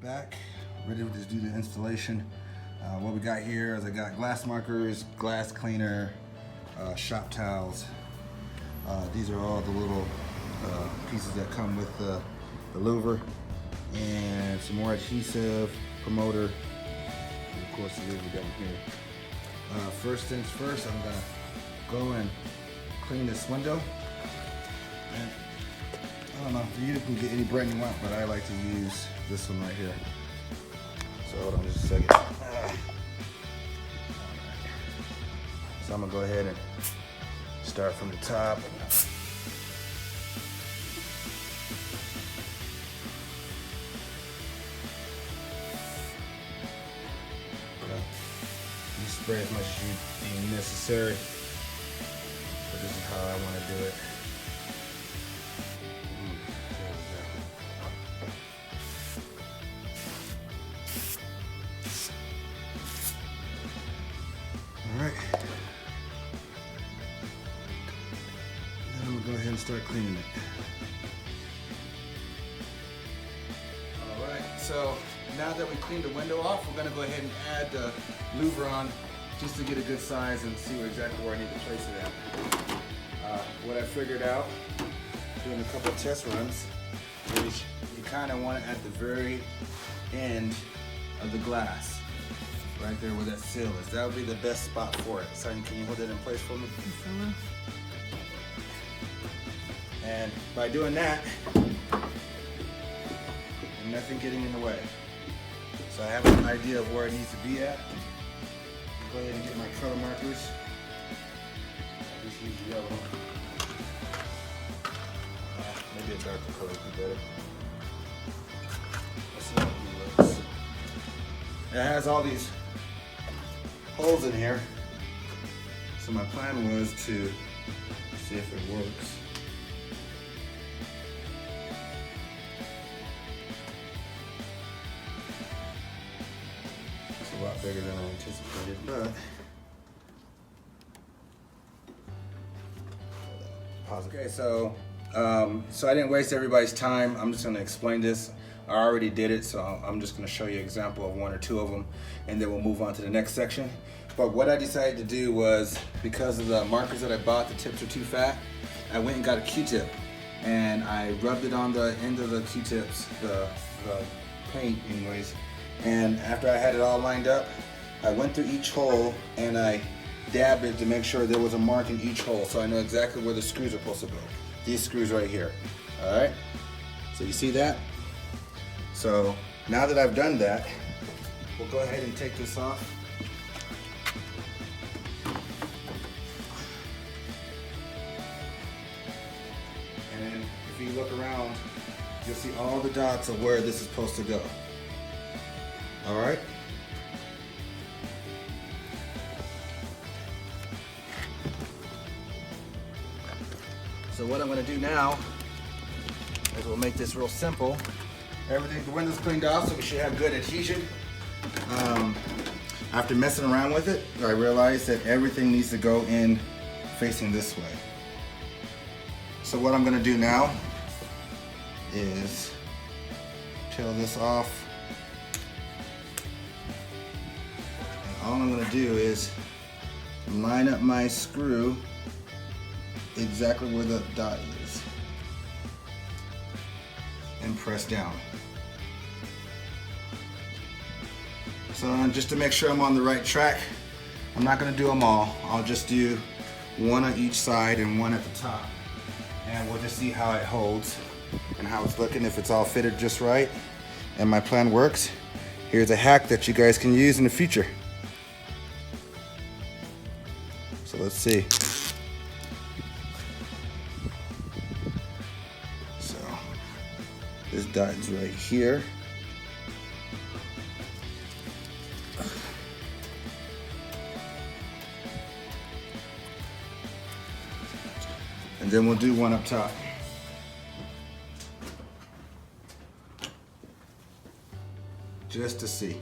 back, ready to do the installation. What we got here is I got glass markers, glass cleaner, shop towels. These are all the little pieces that come with the louver, and some more adhesive, promoter, and of course the louver down here. First things first, I'm gonna go and clean this window. And I don't know, you can get any brand you want, but I like to use this one right here. So hold on just a second. So I'm gonna go ahead and start from the top. You spray as much as you deem necessary, but this is how I want to do it. Alright, then I'm going to go ahead and start cleaning it. Alright, so now that we cleaned the window off, we're going to go ahead and add the louver on just to get a good size and see exactly where I need to place it at. What I figured out doing a couple of test runs is you kind of want it at the very end of the glass. Right there where that seal is. That would be the best spot for it. Sonny, can you hold it in place for me? And by doing that, nothing getting in the way. So I have an idea of where it needs to be at. Go ahead and get my color markers. I'll just use yellow. Maybe a darker color would be better. Let's see how it looks. It has all these holes in here, so my plan was to see if it works. It's a lot bigger than I anticipated, but okay, so I didn't waste everybody's time. I'm just going to explain this. I already did it, so I'm just going to show you an example of one or two of them, and then we'll move on to the next section. But what I decided to do was, because of the markers that I bought, the tips are too fat, I went and got a Q-tip, and I rubbed it on the end of the Q-tips, the paint anyways, and after I had it all lined up, I went through each hole and I dabbed it to make sure there was a mark in each hole, so I know exactly where the screws are supposed to go. These screws right here, all right? So you see that? So now that I've done that, we'll go ahead and take this off. And then if you look around, you'll see all the dots of where this is supposed to go. All right? So what I'm going to do now is we'll make this real simple. Everything, the window's cleaned off, so we should have good adhesion. After messing around with it, I realized that everything needs to go in facing this way. So what I'm gonna do now is peel this off. And all I'm gonna do is line up my screw exactly where the dot is and press down. So just to make sure I'm on the right track, I'm not going to do them all. I'll just do one on each side and one at the top. And we'll just see how it holds and how it's looking, if it's all fitted just right and my plan works. Here's a hack that you guys can use in the future. So let's see. So this dot is right here. And then we'll do one up top. Just to see.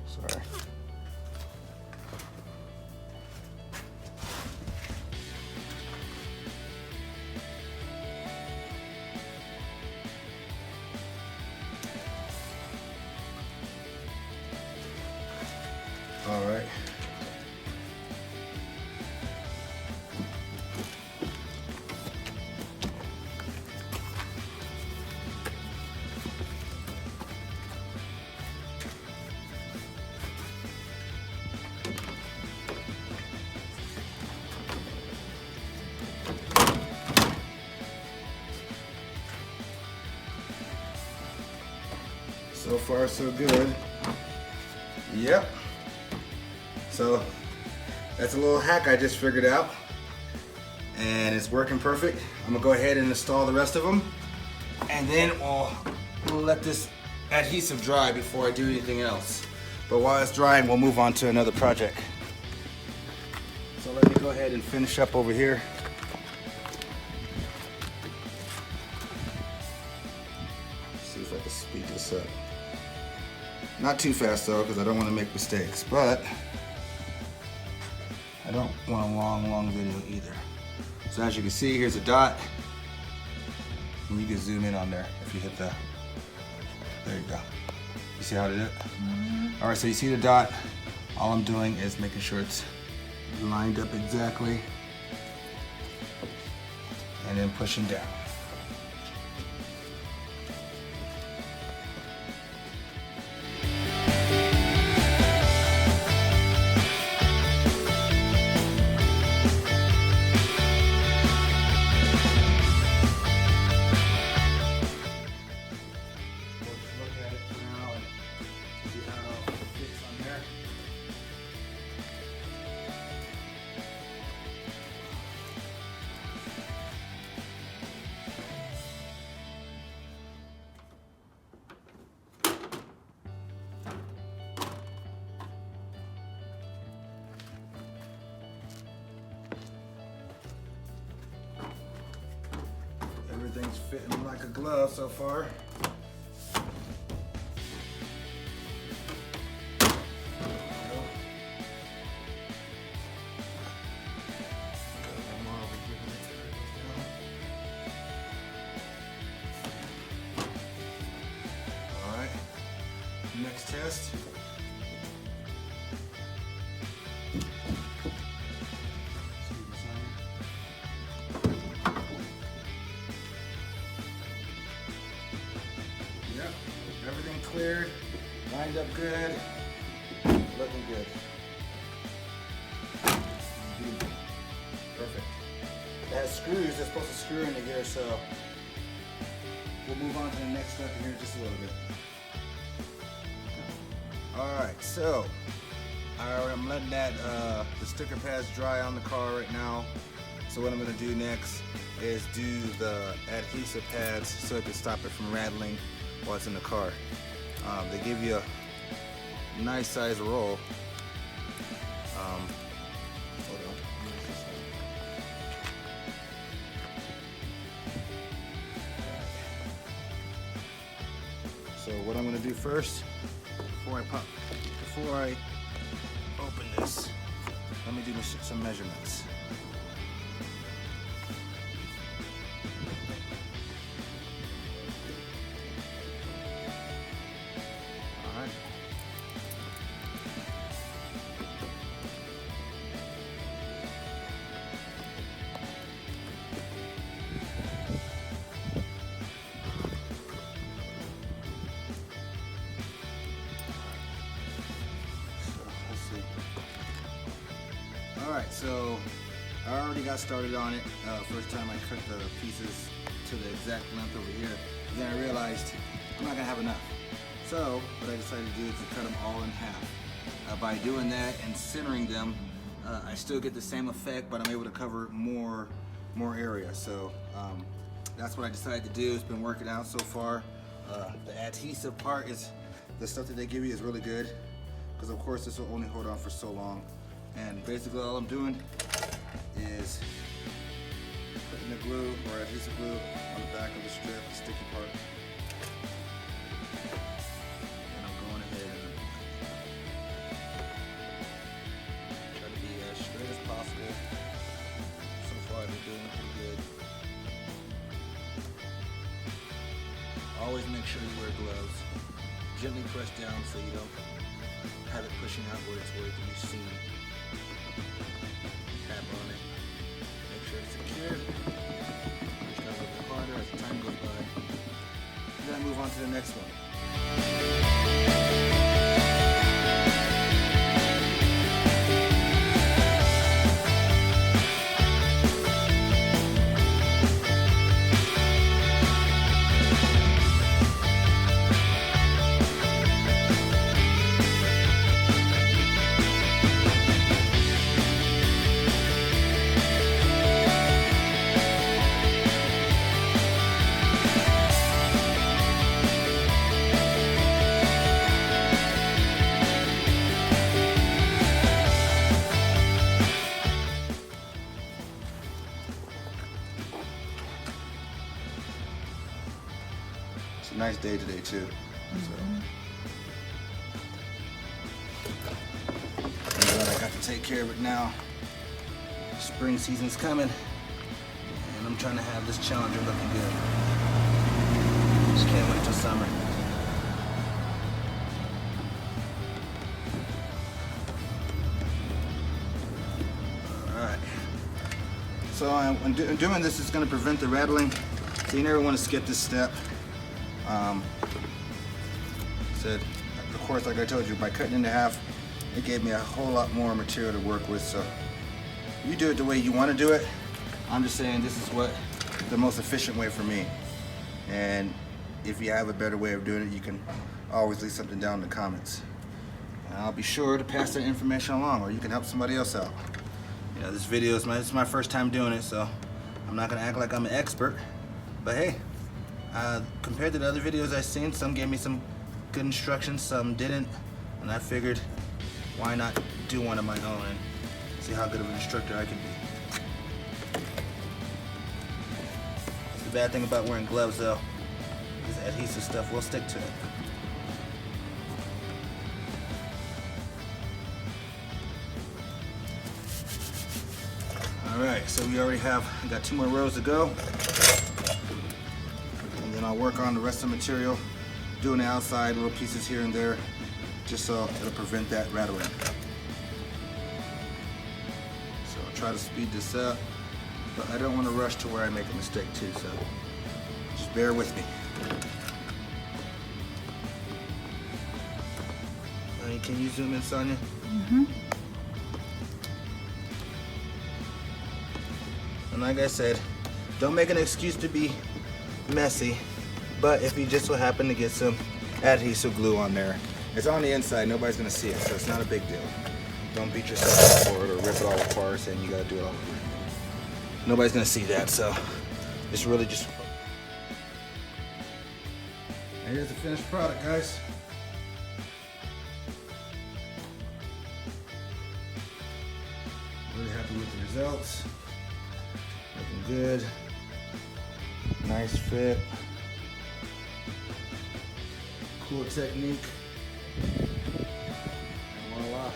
Sorry. So far, so good. Yep. So that's a little hack I just figured out. And it's working perfect. I'm gonna go ahead and install the rest of them. And then we'll let this adhesive dry before I do anything else. But while it's drying, we'll move on to another project. So let me go ahead and finish up over here. See if I can speed this up. Not too fast though, because I don't want to make mistakes, but I don't want a long video either. So as you can see, here's a dot. And you can zoom in on there if you hit the, there you go. You see how to do it? All right, so you see the dot. All I'm doing is making sure it's lined up exactly. And then pushing down. Everything's fitting like a glove so far. All right, next test. Everything cleared, lined up good, looking good. Perfect. It has screws, it's supposed to screw into here, so we'll move on to the next step here in just a little bit. Alright, so I'm letting that the sticker pads dry on the car right now. So what I'm going to do next is do the adhesive pads so it can stop it from rattling while it's in the car. They give you a nice size roll. Hold on. So what I'm going to do first, before I open this, let me do some measurements. Alright, so I already got started on it. First time I cut the pieces to the exact length over here. Then I realized I'm not going to have enough. So what I decided to do is to cut them all in half. By doing that and centering them, I still get the same effect, but I'm able to cover more area. So that's what I decided to do. It's been working out so far. The adhesive part is the stuff that they give you is really good, because of course this will only hold on for so long. And basically all I'm doing is putting the glue or adhesive glue on the back of the strip, the sticky part. And I'm going ahead and try to be as straight as possible. So far I've been doing pretty good. Always make sure you wear gloves. Gently press down so you don't have it pushing outwards where it can be seen. Tap on it. Make sure it's secure. Push down a little bit harder as time goes by. Then I move on to the next one. It's a nice day today too. So I'm glad I got to take care of it now. Spring season's coming, and I'm trying to have this Challenger looking good. Just can't wait till summer. Alright. So I'm doing this is going to prevent the rattling. So you never want to skip this step. Of course, like I told you, by cutting into half, it gave me a whole lot more material to work with. So you do it the way you want to do it. I'm just saying this is what the most efficient way for me. And if you have a better way of doing it, you can always leave something down in the comments. And I'll be sure to pass that information along, or you can help somebody else out. You know, this video is my first time doing it, so I'm not gonna act like I'm an expert. But hey, compared to the other videos I've seen, some gave me some good instructions, some didn't, and I figured why not do one of my own and see how good of an instructor I can be. The bad thing about wearing gloves though, is adhesive stuff will stick to it. Alright, so we already got 2 more rows to go. And then I'll work on the rest of the material, doing the outside, little pieces here and there, just so it'll prevent that rattling. So I'll try to speed this up, but I don't want to rush to where I make a mistake too, so just bear with me. Can you zoom in, Sonia? Mm-hmm. And like I said, don't make an excuse to be messy, but if you just so happen to get some adhesive glue on there, it's on the inside, nobody's gonna see it, so it's not a big deal. Don't beat yourself up for it or rip it all apart saying you gotta do it all over. Nobody's gonna see that, so it's really just... And here's the finished product, guys. Really happy with the results. Looking good. Nice fit. Cool technique. And voila.